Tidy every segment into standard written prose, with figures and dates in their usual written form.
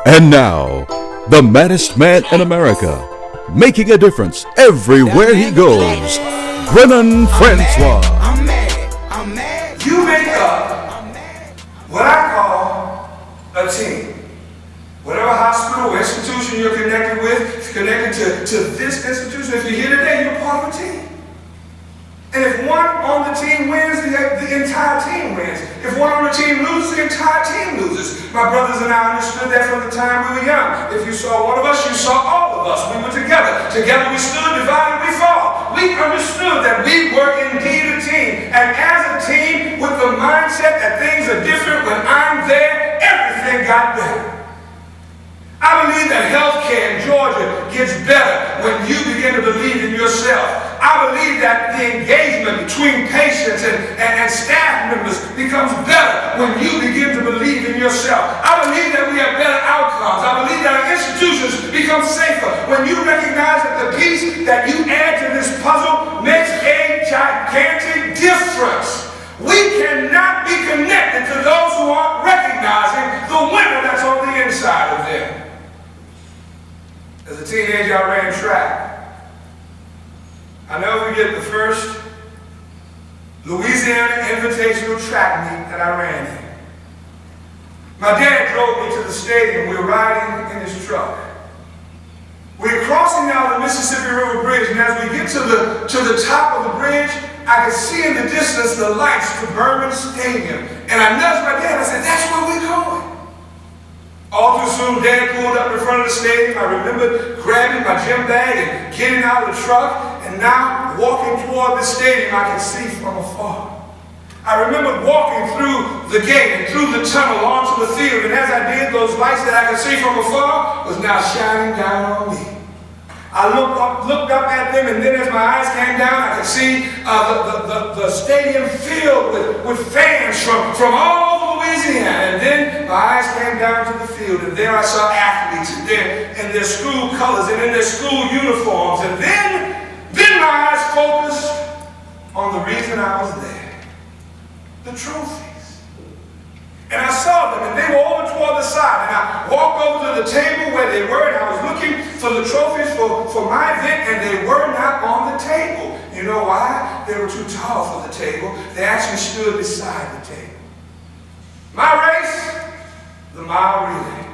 And now, the maddest man in America, making a difference everywhere he goes, Brennan Francois. I'm mad. You make up what I call a team. Whatever hospital or institution you're connected with, if you're connected to this institution, if you're here today, you're part of a team. And if one on the team wins, the entire team wins. If one on the team loses, the entire team loses. My brothers and I understood that from the time we were young. If you saw one of us, you saw all of us. We were together. Together we stood, divided we fall. We understood that we were indeed a team. And as a team, with the mindset that things are different when I'm there, everything got better. I believe that healthcare in Georgia gets better when you begin to believe in yourself. I believe that the engagement between patients and staff members becomes better when you begin to believe in yourself. I believe that we have better outcomes. I believe that our institutions become safer when you recognize that the piece that you add to this puzzle makes a gigantic difference. We cannot be connected to those who aren't recognizing the winner that's on the inside of them. As a teenager, I ran track. I never forget the first Louisiana Invitational track meet that I ran in. My dad drove me to the stadium. We were riding in his truck. We were crossing now the Mississippi River Bridge, and as we get to the top of the bridge, I could see in the distance the lights to Bourbon Stadium. And I nudged my dad. I said, "That's where we're going." All too soon, Dad pulled up in front of the stadium. I remember grabbing my gym bag and getting out of the truck, and now walking toward the stadium I could see from afar. I remember walking through the gate and through the tunnel onto the field, and as I did, those lights that I could see from afar was now shining down on me. I looked up at them, and then as my eyes came down, I could see the stadium filled with fans from all over Louisiana. And then my eyes came down to the field, and there I saw athletes in their school colors and in their school uniforms. And then my eyes focused on the reason I was there, the trophies. And I saw them, and they were over toward the side. And I walked over to the table where they were, and I was looking for the trophies for my event, and they were not on the table. You know why? They were too tall for the table. They actually stood beside the table. My race, the mile relay.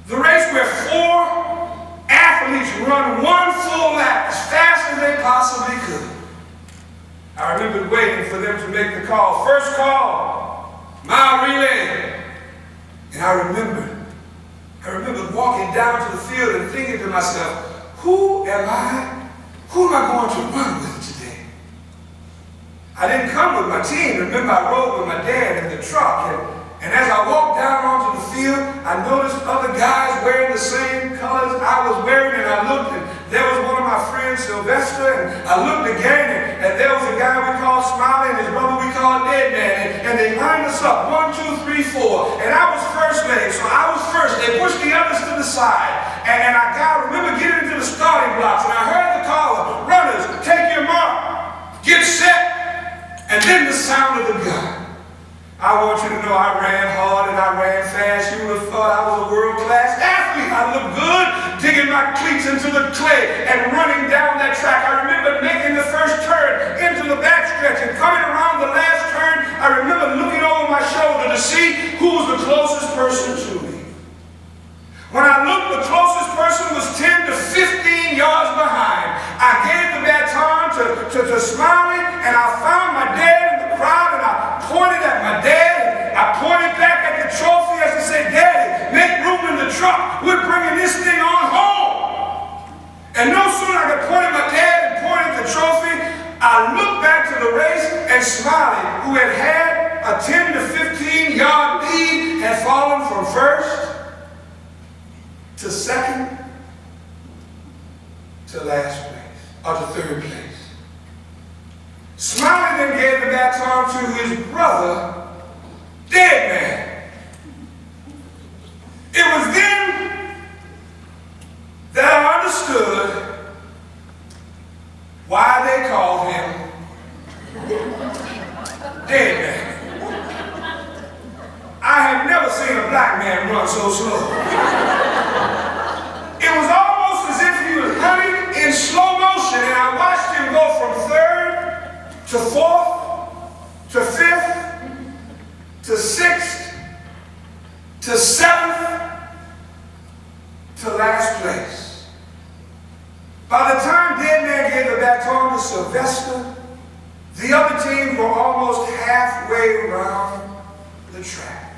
The race where 4 athletes run one full lap as fast as they possibly could. I remember waiting for them to make the call. First call, mile relay. And I remember walking down to the field and thinking to myself, who am I going to run with today? I didn't come with my team. Remember, I rode with my dad in the truck. And as I walked down onto the field, I noticed other guys wearing the same colors I was wearing, and I looked, and there was one of my friends, Sylvester, and I looked again, and there was a guy we called Smiley, and his brother we called Dead Man, and they lined us up, 1, 2, 3, 4, and I was first leg, so I was first. They pushed the others to the side, and I remember getting into the starting blocks, and I heard the caller, "Runners, take your mark, get set," and then the sound of the gun. I want you to know I ran hard and I ran fast. You would have thought I was a world-class athlete. I looked good, digging my cleats into the clay and running down that track. I remember making the first turn into the backstretch and coming around the last turn. I remember looking over my shoulder to see who was the closest person to me. When I looked, the closest person was 10 to 15 yards behind. I gave the baton to Smiley, and I found my dad in the crowd, and I pointed at my dad, and I pointed back at the trophy as I said, "Daddy, make room in the truck. We're bringing this thing on home." And no sooner I could point at my dad and point at the trophy, I looked back to the race, and Smiley, who had a 10 to 15 yard lead, had fallen from first to second to last place, or to third place. Smiley then gave the baton to his brother, Dead Man. It was then that I understood why they called him Dead Man. I have never seen a black man run so slow. It was almost as if he was running in slow motion, and I watched him go from third to fourth to fifth to sixth to seventh to last place. By the time Dead Man gave the baton to Sylvester, the other teams were almost halfway around the track.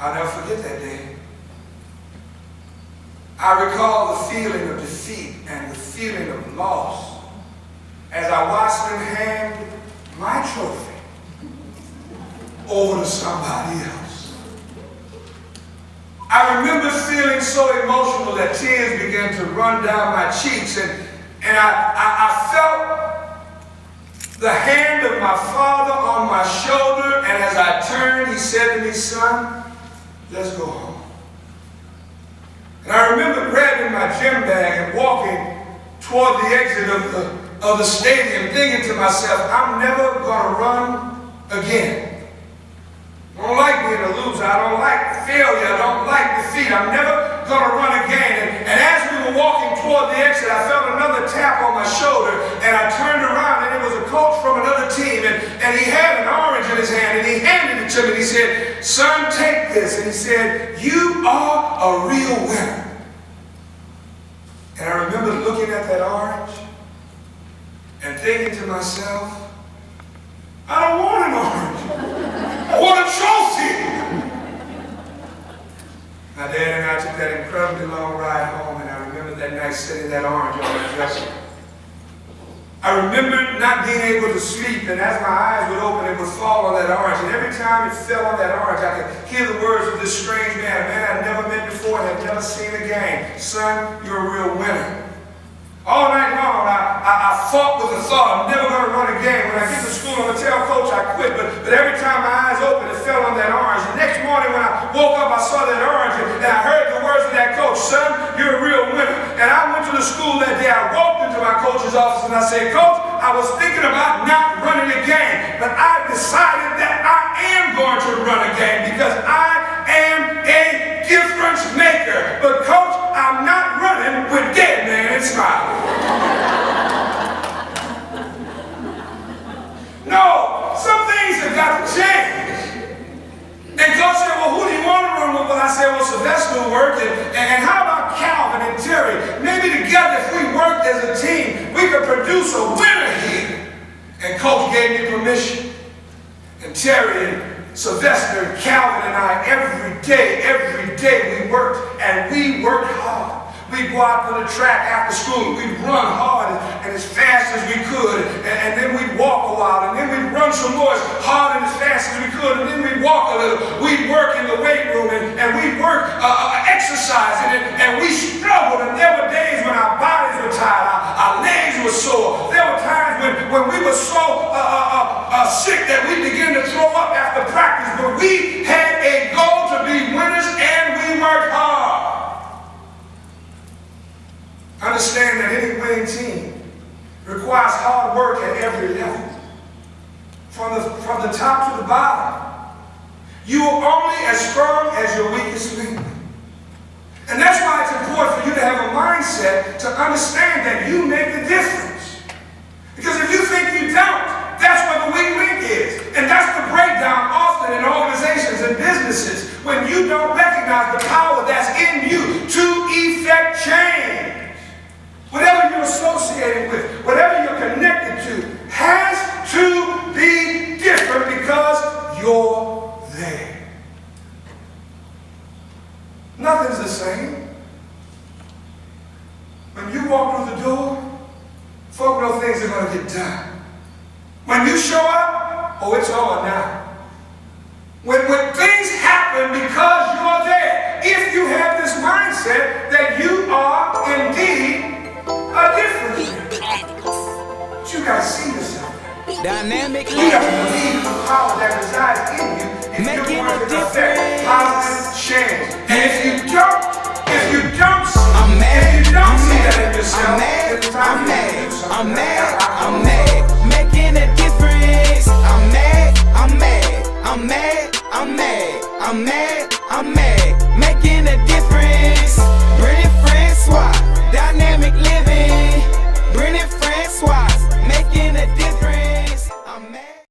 I'll never forget that day. I recall the feeling of defeat and the feeling of loss as I watched them hand my trophy over to somebody else. I remember feeling so emotional that tears began to run down my cheeks, and I felt the hand of my father on my shoulder, and as I turned, he said to me, "Son, let's go home." And I remember grabbing my gym bag and walking toward the exit of the stadium, thinking to myself, I'm never going to run again. I don't like being a loser. I don't like failure. I don't like defeat. I'm never going to run again. And as we were walking toward the exit, I felt another tap on my shoulder, and I turned around, and it was a coach from another team, and he had an orange in his hand, and he handed it to me, and he said, "Son, take this." And he said, "You are a real winner." And I remember looking at that orange and thinking to myself, I don't want an orange. I want a trophy. My dad and I took that incredibly long ride home, and I remember that night sitting that orange on my dresser. I remember not being able to sleep, and as my eyes would open, it would fall on that orange. And every time it fell on that orange, I could hear the words of this strange man, a man I'd never met before and had never seen again. "Son, you're a real winner." All night long, I fought with the thought, I'm never going to run again. When I get to school, I'm going to tell Coach I quit. But every time my eyes opened, it fell on that orange. The next morning when I woke up, I saw that orange, and I heard the words of that coach, "Son, you're a real winner." And I went to the school that day. I walked into my coach's office, and I said, "Coach, I was thinking about not running again, but I decided that I am going to run again because I am a difference maker. But Coach, I'm not running with Dead Man and Smiley." No, some things have got to change. And Coach said, "Well, who do you want to run with?" Well, I said, "Well, Sylvester will work. And how about Calvin and Terry? Maybe together, if we worked as a team, we could produce a winner here." And Coach gave me permission. And Terry and Sylvester and Calvin and I, every day we worked, and we worked hard. We'd go out to the track after school. We'd run hard and as fast as we could, and then we'd walk a while, and then we'd run some more as hard and as fast as we could, and then we'd walk a little. We'd work in the weight room, and we'd work exercising, and we struggled, and there were days when our bodies were tired, our legs were sore. There were times when we were so sick that we began to throw up after practice, but we had a goal to be winners, and we worked hard. Understand that any winning team requires hard work at every level, from the top to the bottom. You are only as strong as your weakest link. And that's why it's important for you to have a mindset to understand that you make the difference. Because if you think you don't, that's where the weak link is. And that's the breakdown often in organizations and businesses, when you don't recognize the power that's in you to effect change. Whatever you're associated with, whatever you're connected to, has to be different because you're there. Nothing's the same. When you walk through the door, folk know things are going to get done. When you show up, oh, it's on now. When things happen because you're there, if you have this mindset that you are indeed a difference. But you gotta see yourself. Dynamic You gotta believe the power that resides in you if you're going to affect